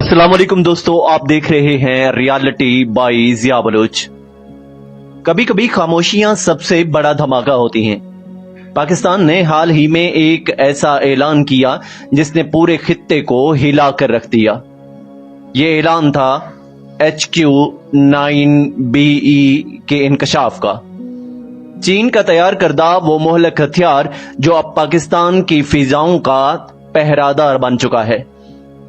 अस्सलाम वालेकुम दोस्तों, आप देख रहे हैं रियलिटी बाय जिया बलोच। कभी कभी खामोशियां सबसे बड़ा धमाका होती हैं। पाकिस्तान ने हाल ही में एक ऐसा ऐलान किया जिसने पूरे खित्ते को हिला कर रख दिया। ये ऐलान था HQ-9BE के इंकशाफ का। चीन का तैयार करदा वो मोहलक हथियार जो अब पाकिस्तान की फिजाओं का पहरादार बन चुका है।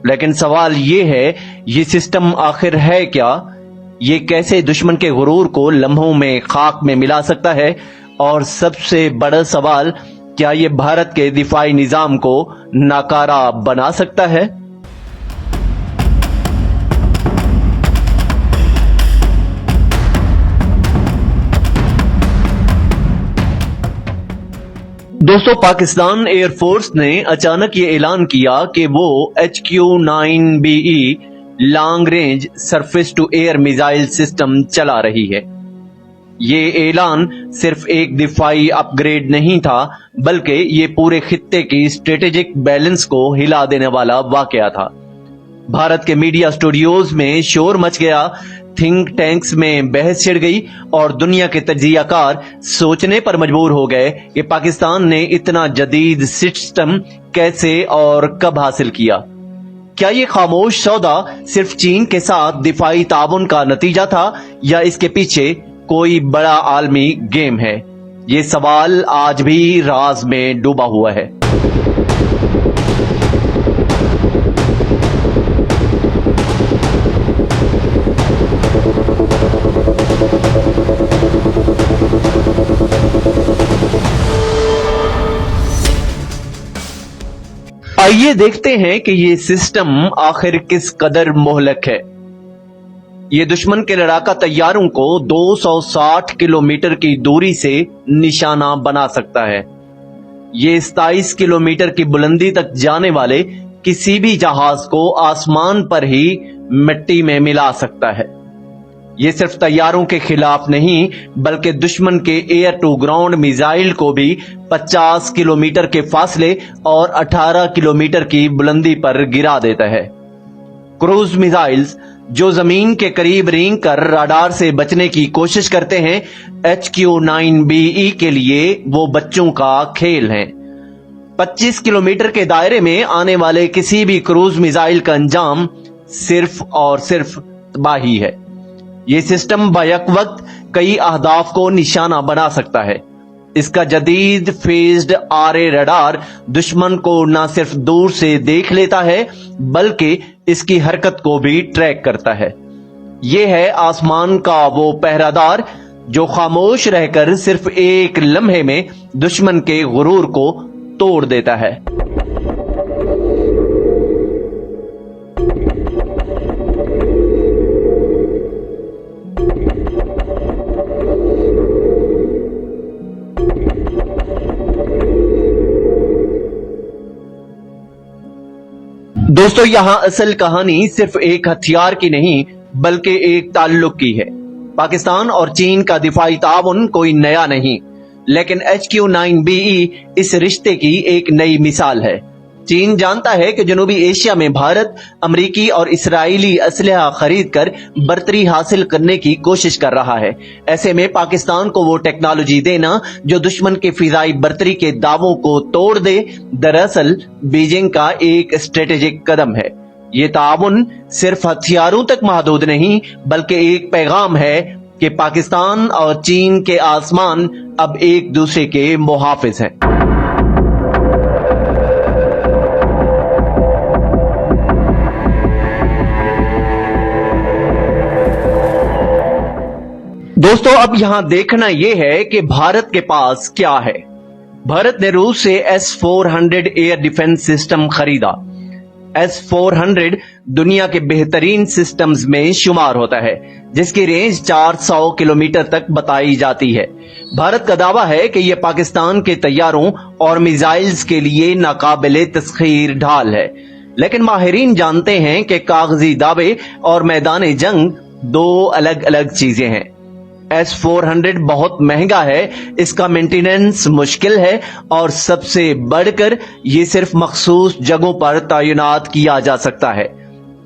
लेकिन सवाल ये है, ये सिस्टम आखिर है क्या? ये कैसे दुश्मन के गुरूर को लम्हों में खाक में मिला सकता है? और सबसे बड़ा सवाल, क्या ये भारत के दिफाई निजाम को नाकारा बना सकता है? दोस्तों, पाकिस्तान एयरफोर्स ने अचानक ये ऐलान किया कि वो HQ-9BE long range surface to air missile system चला रही है। ये ऐलान सिर्फ एक दिफाई अपग्रेड नहीं था, बल्कि ये पूरे खित्ते की स्ट्रेटेजिक बैलेंस को हिला देने वाला वाकया था। भारत के मीडिया स्टूडियोज में शोर मच गया, थिंक टैंक्स में बहस छिड़ गई और दुनिया के तजियाकार सोचने पर मजबूर हो गए कि पाकिस्तान ने इतना जदीद सिस्टम कैसे और कब हासिल किया। क्या ये खामोश सौदा सिर्फ चीन के साथ दिफाई ताउन का नतीजा था या इसके पीछे कोई बड़ा आलमी गेम है? ये सवाल आज भी राज में डूबा हुआ है। आइए देखते हैं कि ये सिस्टम आखिर किस कदर मोहलक है। ये दुश्मन के लड़ाका तैयारों को 260 किलोमीटर की दूरी से निशाना बना सकता है। ये 27 किलोमीटर की बुलंदी तक जाने वाले किसी भी जहाज को आसमान पर ही मिट्टी में मिला सकता है। ये सिर्फ तैयारों के खिलाफ नहीं, बल्कि दुश्मन के एयर टू ग्राउंड मिसाइल को भी 50 किलोमीटर के फासले और 18 किलोमीटर की बुलंदी पर गिरा देता है। क्रूज मिसाइल्स जो जमीन के करीब रेंग कर राडार से बचने की कोशिश करते हैं, HQ-9BE के लिए वो बच्चों का खेल है। 25 किलोमीटर के दायरे में आने वाले किसी भी क्रूज मिसाइल का अंजाम सिर्फ और सिर्फ तबाही है। ये सिस्टम बैक वक्त कई अहदाफ को निशाना बना सकता है। इसका जदीद फेज्ड आरे रडार दुश्मन को न सिर्फ दूर से देख लेता है, बल्कि इसकी हरकत को भी ट्रैक करता है। ये है आसमान का वो पहरादार जो खामोश रहकर सिर्फ एक लम्हे में दुश्मन के गुरूर को तोड़ देता है। दोस्तों, यहां असल कहानी सिर्फ एक हथियार की नहीं, बल्कि एक ताल्लुक की है। पाकिस्तान और चीन का दिफाई ताउन कोई नया नहीं, लेकिन HQ-9BE इस रिश्ते की एक नई मिसाल है। चीन जानता है कि जनूबी एशिया में भारत अमरीकी और इसराइली असलहा खरीद कर बर्तरी हासिल करने की कोशिश कर रहा है। ऐसे में पाकिस्तान को वो टेक्नोलॉजी देना जो दुश्मन के फिजाई बर्तरी के दावों को तोड़ दे, दरअसल बीजिंग का एक स्ट्रेटेजिक कदम है। ये ताउन सिर्फ हथियारों तक महदूद नहीं, बल्कि एक पैगाम है कि पाकिस्तान और चीन के आसमान अब एक दूसरे के मुहाफिज हैं। दोस्तों, अब यहां देखना यह है कि भारत के पास क्या है। भारत ने रूस से S-400 एयर डिफेंस सिस्टम खरीदा। S-400 दुनिया के बेहतरीन सिस्टम्स में शुमार होता है, जिसकी रेंज 400 किलोमीटर तक बताई जाती है। भारत का दावा है कि यह पाकिस्तान के तैयारों और मिसाइल्स के लिए नाकाबिले तस्खीर ढाल है, लेकिन माहिरीन जानते हैं कि कागजी दावे और मैदान जंग दो अलग अलग चीजें हैं। S-400 बहुत महंगा है, इसका मेंटेनेंस मुश्किल है और सबसे बढ़कर ये सिर्फ मखसूस जगहों पर तैनात किया जा सकता है।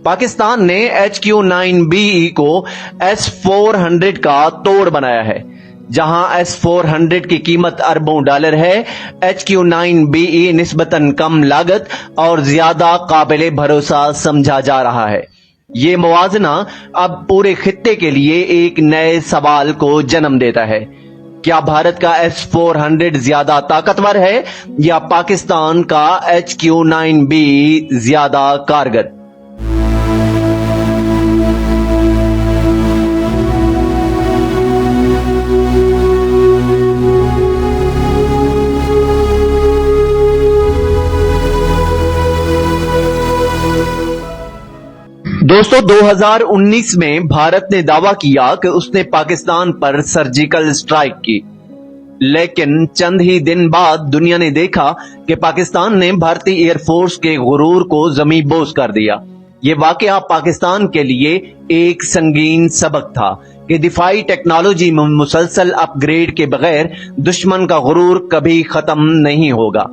पाकिस्तान ने HQ-9BE को S-400 का तोड़ बनाया है। जहां S-400 की कीमत अरबों डॉलर है, HQ-9BE निस्बतन कम लागत और ज्यादा काबिले भरोसा समझा जा रहा है। ये मुवाजना अब पूरे खित्ते के लिए एक नए सवाल को जन्म देता है। क्या भारत का S-400 ज्यादा ताकतवर है या पाकिस्तान का HQ-9BE ज्यादा कारगर? दोस्तों, 2019 में भारत ने दावा किया कि उसने पाकिस्तान पर सर्जिकल स्ट्राइक की, लेकिन चंद ही दिन बाद दुनिया ने देखा कि पाकिस्तान ने भारतीय एयरफोर्स के गुरूर को ज़मींदोज़ कर दिया। ये वाकया पाकिस्तान के लिए एक संगीन सबक था कि दिफाई टेक्नोलॉजी में मुसलसल अपग्रेड के बगैर दुश्मन का गुरूर कभी खत्म नहीं होगा।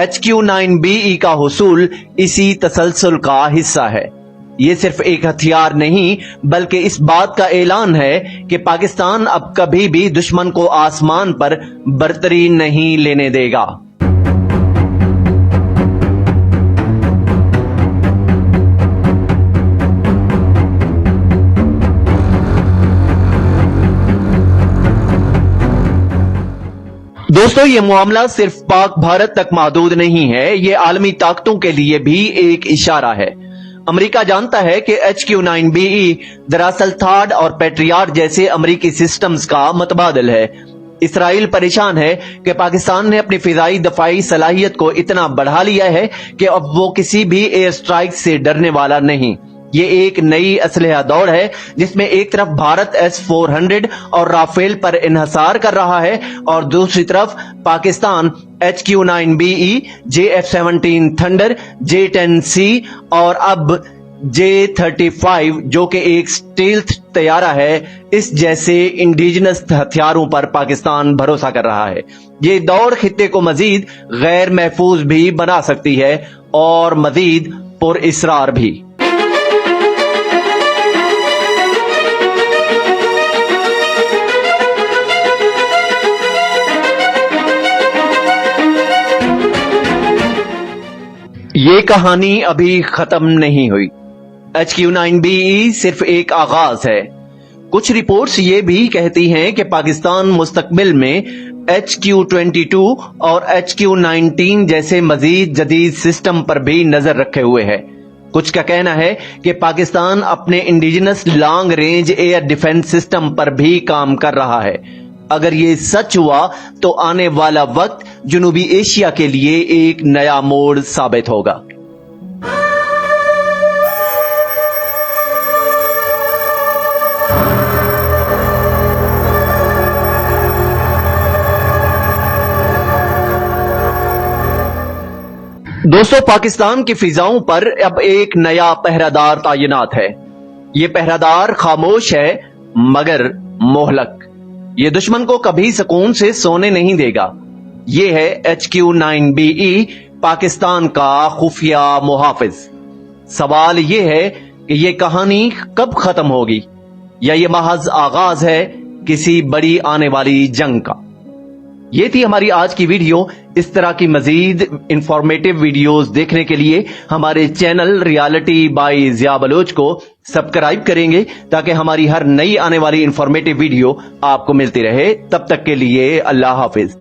HQ-9BE का हुसूल इसी तसलसल का हिस्सा है। ये सिर्फ एक हथियार नहीं बल्कि इस बात का ऐलान है कि पाकिस्तान अब कभी भी दुश्मन को आसमान पर बरतरी नहीं लेने देगा। दोस्तों, ये मामला सिर्फ पाक भारत तक महदूद नहीं है, ये आलमी ताकतों के लिए भी एक इशारा है। अमेरिका जानता है कि HQ-9BE दरअसल थाड और पैट्रियाट जैसे अमेरिकी सिस्टम्स का मतबादल है। इसराइल परेशान है कि पाकिस्तान ने अपनी फिजाई दफाई सलाहियत को इतना बढ़ा लिया है कि अब वो किसी भी एयर स्ट्राइक से डरने वाला नहीं। ये एक नई असलहा दौड़ है जिसमें एक तरफ भारत S-400 और राफेल पर इन्हसार कर रहा है और दूसरी तरफ Pakistan HQ-9BE, JF-17 thunder, J-10C और अब J-35 जो कि एक स्टील्थ तैयारा है, इस जैसे इंडिजिनस हथियारों पर पाकिस्तान भरोसा कर रहा है। ये दौड़ खित्ते को मजीद गैर महफूज भी बना सकती है और मजीद पुरइसरार भी। ये कहानी अभी खत्म नहीं हुई। HQ-9BE सिर्फ एक आगाज है। कुछ रिपोर्ट्स ये भी कहती हैं कि पाकिस्तान मुस्तकबिल में HQ-22 और HQ-19 जैसे मजीद जदीद सिस्टम पर भी नजर रखे हुए है। कुछ का कहना है कि पाकिस्तान अपने indigenous long range air defence system पर भी काम कर रहा है। अगर ये सच हुआ तो आने वाला वक्त जनूबी एशिया के लिए एक नया मोड़ साबित होगा। दोस्तों, पाकिस्तान की फिजाओं पर अब एक नया पहरादार तैनात है। ये पहरादार खामोश है मगर मोहलक। ये दुश्मन को कभी सुकून से सोने नहीं देगा। ये है HQ-9BE, पाकिस्तान का खुफिया मुहाफिज। सवाल ये है कि ये कहानी कब खत्म होगी या ये महज आगाज है किसी बड़ी आने वाली जंग का। ये थी हमारी आज की वीडियो। इस तरह की मजीद इंफॉर्मेटिव वीडियोस देखने के लिए हमारे channel reality by Zia Baloch को सब्सक्राइब करेंगे ताकि हमारी हर नई आने वाली इंफॉर्मेटिव वीडियो आपको मिलती रहे। तब तक के लिए अल्लाह हाफिज।